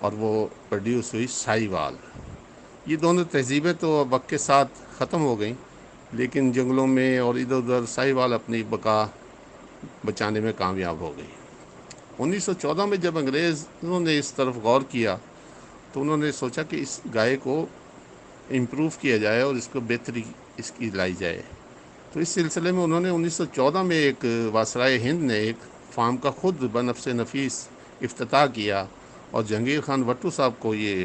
اور وہ پروڈیوس ہوئی ساہیوال۔ یہ دونوں تہذیبیں تو اب وقت کے ساتھ ختم ہو گئیں، لیکن جنگلوں میں اور ادھر ادھر ساہیوال اپنی بقا بچانے میں کامیاب ہو گئی۔ 1914 میں جب انگریزوں نے اس طرف غور کیا تو انہوں نے سوچا کہ اس گائے کو امپروو کیا جائے اور اس کو بہتری اس کی لائی جائے۔ تو اس سلسلے میں انہوں نے 1914 میں ایک واسرائے ہند نے ایک فارم کا خود بنفس نفیس افتتاح کیا اور جہانگیر خان بھٹو صاحب کو یہ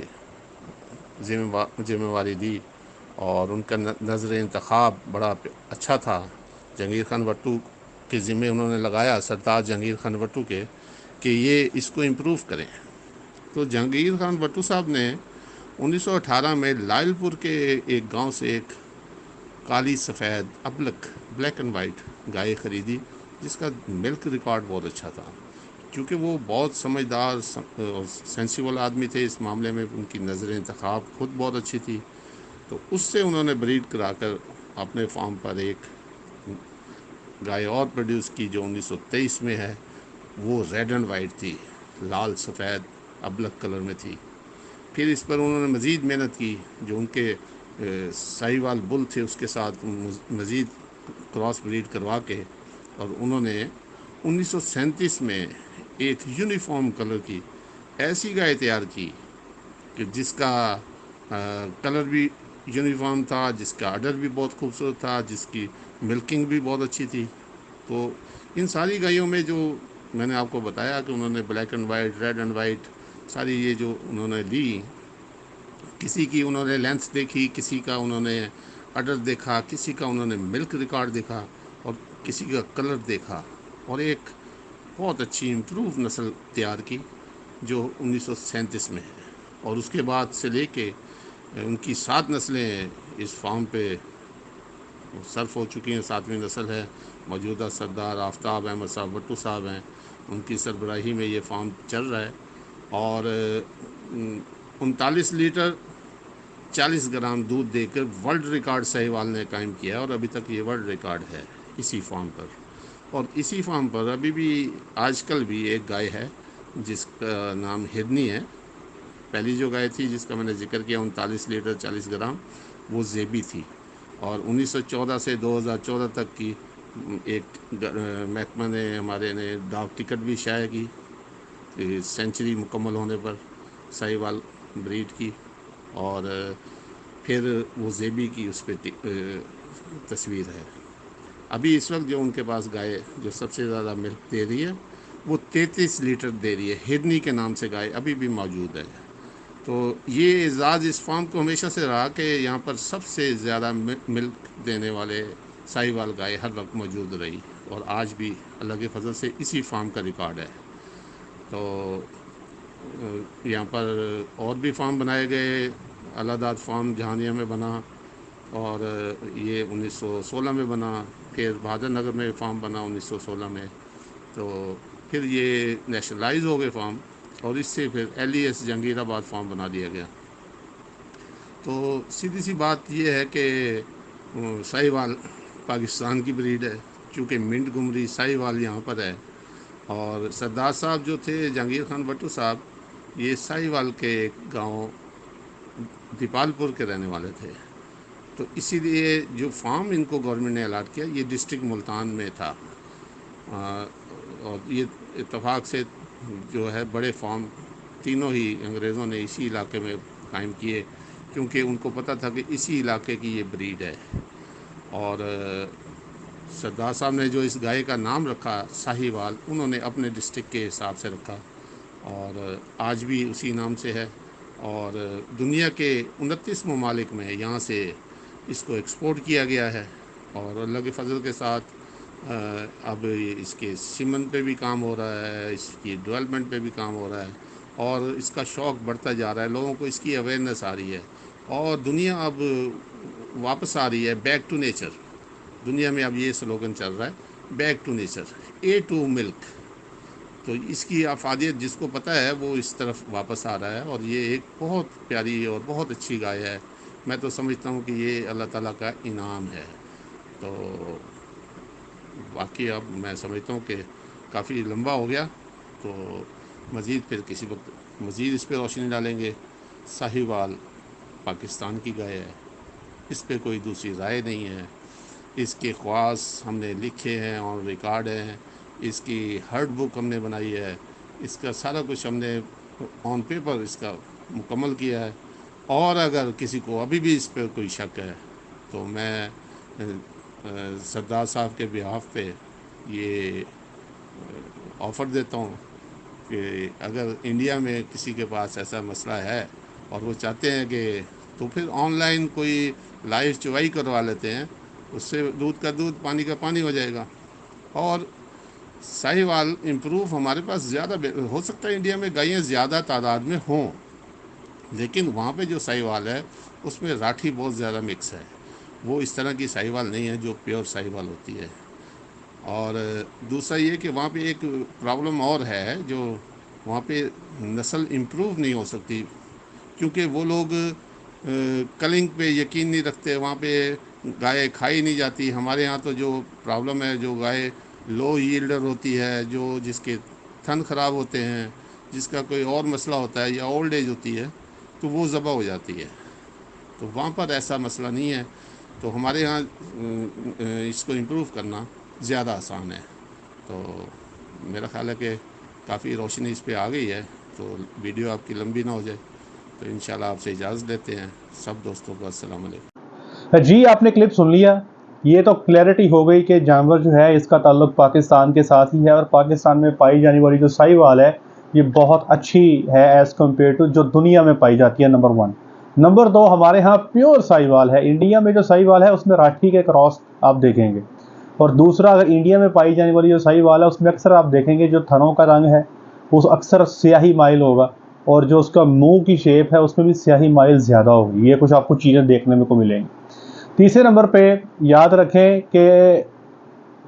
ذمہ واری دی، اور ان کا نظر انتخاب بڑا اچھا تھا۔ جہانگیر خان بھٹو کے ذمہ انہوں نے لگایا، سردار جہانگیر خان بھٹو کے، کہ یہ اس کو امپروو کریں۔ تو جہانگیر خان بھٹو صاحب نے 1918 میں لائل پور کے ایک گاؤں سے ایک کالی سفید ابلک بلیک اینڈ وائٹ گائے خریدی، جس کا ملک ریکارڈ بہت اچھا تھا۔ کیونکہ وہ بہت سمجھدار اور سینسیبل آدمی تھے، اس معاملے میں ان کی نظر انتخاب خود بہت اچھی تھی، تو اس سے انہوں نے بریڈ کرا کر اپنے فارم پر ایک گائے اور پروڈیوس کی جو 1923 میں ہے۔ وہ ریڈ اینڈ وائٹ تھی، لال سفید ابلک کلر میں تھی۔ پھر اس پر انہوں نے مزید محنت کی، جو ان کے ساہیوال بل تھے اس کے ساتھ مزید کراس بریڈ کروا کے، اور انہوں نے 1937 میں ایک یونیفارم کلر کی ایسی گائے تیار کی کہ جس کا کلر بھی یونیفارم تھا، جس کا آڈر بھی بہت خوبصورت تھا، جس کی ملکنگ بھی بہت اچھی تھی۔ تو ان ساری گائیوں میں جو میں نے آپ کو بتایا کہ انہوں نے black and white, red and white, ساری یہ جو انہوں نے لی، کسی کی انہوں نے لینتھ دیکھی، کسی کا انہوں نے آڈر دیکھا، کسی کا انہوں نے ملک ریکارڈ دیکھا، اور کسی کا کلر دیکھا، اور ایک بہت اچھی امپروو نسل تیار کی جو 1937 میں ہے۔ اور اس کے بعد سے لے کے ان کی 7 نسلیں اس فارم پہ صرف ہو چکی ہیں۔ 7ویں نسل ہے، موجودہ سردار آفتاب احمد صاحب بھٹو صاحب ہیں، ان کی سربراہی میں یہ فارم چل رہا ہے، اور 39 لیٹر 40 گرام دودھ دے کر ورلڈ ریکارڈ ساہیوال نے قائم کیا ہے، اور ابھی تک یہ ورلڈ ریکارڈ ہے اسی فارم پر۔ اور اسی فارم پر ابھی بھی آج کل بھی ایک گائے ہے جس کا نام ہرنی ہے۔ پہلی جو گائے تھی جس کا میں نے ذکر کیا 39 لیٹر 40 گرام، وہ زیبی تھی، اور 1914 سے 2014 تک کی ایک محکمہ نے ہمارے نے ڈاک ٹکٹ بھی شائع کی سینچری مکمل ہونے پر ساہیوال بریڈ کی، اور پھر وہ زیبی کی اس پہ تصویر ہے۔ ابھی اس وقت جو ان کے پاس گائے جو سب سے زیادہ ملک دے رہی ہے وہ 33 لیٹر دے رہی ہے، ہرنی کے نام سے گائے ابھی بھی موجود ہے۔ تو یہ اعزاز اس فارم کو ہمیشہ سے رہا کہ یہاں پر سب سے زیادہ ملک دینے والے ساہیوال گائے ہر وقت موجود رہی، اور آج بھی اللہ کے فضل سے اسی فارم کا ریکارڈ ہے۔ تو یہاں پر اور بھی فارم بنائے گئے، الہداد فارم جہانیہ میں بنا، اور یہ 1916 میں بنا، پھر بہادر نگر میں فارم بنا 1916 میں، تو پھر یہ نیشنلائز ہو گئے فارم، اور اس سے پھر LES جہانگیر آباد فارم بنا دیا گیا۔ تو سیدھی سی بات یہ ہے کہ ساہیوال پاکستان کی بریڈ ہے، چونکہ منٹ گمری ساہیوال یہاں پر ہے، اور سردار صاحب جو تھے جہانگیر خان بھٹو صاحب، یہ ساہیوال کے ایک گاؤں دیپال پور کے رہنے والے تھے۔ تو اسی لیے جو فارم ان کو گورنمنٹ نے الاٹ کیا یہ ڈسٹرکٹ ملتان میں تھا، اور یہ اتفاق سے جو ہے بڑے فارم تینوں ہی انگریزوں نے اسی علاقے میں قائم کیے، کیونکہ ان کو پتہ تھا کہ اسی علاقے کی یہ بریڈ ہے۔ اور سردار صاحب نے جو اس گائے کا نام رکھا ساہیوال، انہوں نے اپنے ڈسٹرکٹ کے حساب سے رکھا، اور آج بھی اسی نام سے ہے، اور دنیا کے 29 ممالک میں یہاں سے اس کو ایکسپورٹ کیا گیا ہے، اور اللہ کے فضل کے ساتھ اب اس کے سیمن پہ بھی کام ہو رہا ہے، اس کی ڈیولپمنٹ پہ بھی کام ہو رہا ہے، اور اس کا شوق بڑھتا جا رہا ہے، لوگوں کو اس کی اویئرنیس آ رہی ہے، اور دنیا اب واپس آ رہی ہے، بیک ٹو نیچر۔ دنیا میں اب یہ سلوگن چل رہا ہے، back to nature, A two milk. تو اس کی افادیت جس کو پتہ ہے وہ اس طرف واپس آ رہا ہے، اور یہ ایک بہت پیاری اور بہت اچھی گائے ہے۔ میں تو سمجھتا ہوں کہ یہ اللہ تعالیٰ کا انعام ہے۔ تو باقی اب میں سمجھتا ہوں کہ کافی لمبا ہو گیا، تو مزید پھر کسی وقت مزید اس پہ روشنی ڈالیں گے. ساہیوال پاکستان کی گائے ہے, اس پہ کوئی دوسری رائے نہیں ہے. اس کے خواص ہم نے لکھے ہیں اور ریکارڈ ہیں, اس کی ہرڈ بک ہم نے بنائی ہے, اس کا سارا کچھ ہم نے آن پیپر اس کا مکمل کیا ہے. اور اگر کسی کو ابھی بھی اس پہ کوئی شک ہے تو میں سردار صاحب کے بیہاف پہ یہ آفر دیتا ہوں کہ اگر انڈیا میں کسی کے پاس ایسا مسئلہ ہے اور وہ چاہتے ہیں کہ تو پھر آن لائن کوئی لائیو چوائی کروا لیتے ہیں, اس سے دودھ کا دودھ پانی کا پانی ہو جائے گا. اور ساہیوال امپروو ہمارے پاس زیادہ ہو سکتا ہے, انڈیا میں گائیں زیادہ تعداد میں ہوں, لیکن وہاں پہ جو ساہیوال ہے اس میں راٹھی بہت زیادہ مکس ہے. وہ اس طرح کی ساہیوال نہیں ہے جو پیور ساہیوال ہوتی ہے. اور دوسرا یہ کہ وہاں پہ ایک پرابلم اور ہے, جو وہاں پہ نسل امپروو نہیں ہو سکتی کیونکہ وہ لوگ کلنگ پہ یقین نہیں رکھتے, وہاں پہ گائے کھائی نہیں جاتی. ہمارے ہاں تو جو پرابلم ہے, جو گائے لو ییلڈر ہوتی ہے, جو جس کے تھن خراب ہوتے ہیں, جس کا کوئی اور مسئلہ ہوتا ہے یا اولڈ ایج ہوتی ہے, تو وہ ذبح ہو جاتی ہے. تو وہاں پر ایسا مسئلہ نہیں ہے. تو ہمارے ہاں اس کو امپروو کرنا زیادہ آسان ہے. تو میرا خیال ہے کہ کافی روشنی اس پہ آ گئی ہے, تو ویڈیو آپ کی لمبی نہ ہو جائے, تو انشاءاللہ آپ سے اجازت لیتے ہیں. سب دوستوں کو السلام علیکم. جی آپ نے کلپ سن لیا, یہ تو کلیئرٹی ہو گئی کہ جانور جو ہے اس کا تعلق پاکستان کے ساتھ ہی ہے, اور پاکستان میں پائی جانے والی جو ساہیوال ہے یہ بہت اچھی ہے ایز کمپیئر ٹو جو دنیا میں پائی جاتی ہے. نمبر 1. نمبر 2, ہمارے ہاں پیور ساہیوال ہے. انڈیا میں جو ساہیوال ہے اس میں راٹھی کے کراس آپ دیکھیں گے. اور دوسرا, اگر انڈیا میں پائی جانے والی جو ساہیوال ہے اس میں اکثر آپ دیکھیں گے جو تھنوں کا رنگ ہے وہ اکثر سیاہی مائل ہوگا, اور جو اس کا منہ کی شیپ ہے اس میں بھی سیاہی مائل زیادہ ہوگی. یہ کچھ آپ کو چیزیں دیکھنے کو ملیں گی. تیسرے نمبر پہ یاد رکھیں کہ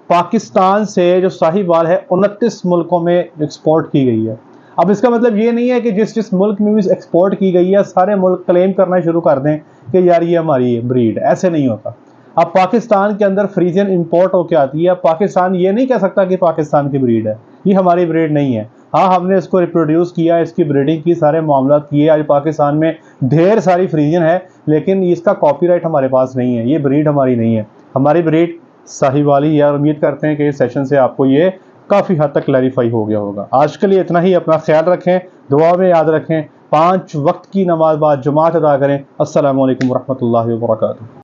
پاکستان سے جو ساہیوال ہے 29 ملکوں میں ایکسپورٹ کی گئی ہے. اب اس کا مطلب یہ نہیں ہے کہ جس ملک میں بھی ایکسپورٹ کی گئی ہے سارے ملک کلیم کرنا شروع کر دیں کہ یار یہ ہماری بریڈ. ایسے نہیں ہوتا. اب پاکستان کے اندر فریزین امپورٹ ہو کے آتی ہے, پاکستان یہ نہیں کہہ سکتا کہ پاکستان کی بریڈ ہے, یہ ہماری بریڈ نہیں ہے. ہاں ہم نے اس کو ریپروڈیوس کیا, اس کی بریڈنگ کی, سارے معاملات کیے. آج پاکستان میں ڈھیر ساری فریزین ہے, لیکن اس کا کاپی رائٹ ہمارے پاس نہیں ہے. یہ بریڈ ہماری نہیں ہے, ہماری بریڈ ساہیوالی ہے. اور امید کرتے ہیں کہ اس سیشن سے آپ کو یہ کافی حد تک کلیریفائی ہو گیا ہوگا. آج کے لیے اتنا ہی. اپنا خیال رکھیں, دعا میں یاد رکھیں, 5 وقت کی نماز بعد جماعت ادا کریں. السلام علیکم ورحمۃ اللہ وبرکاتہ.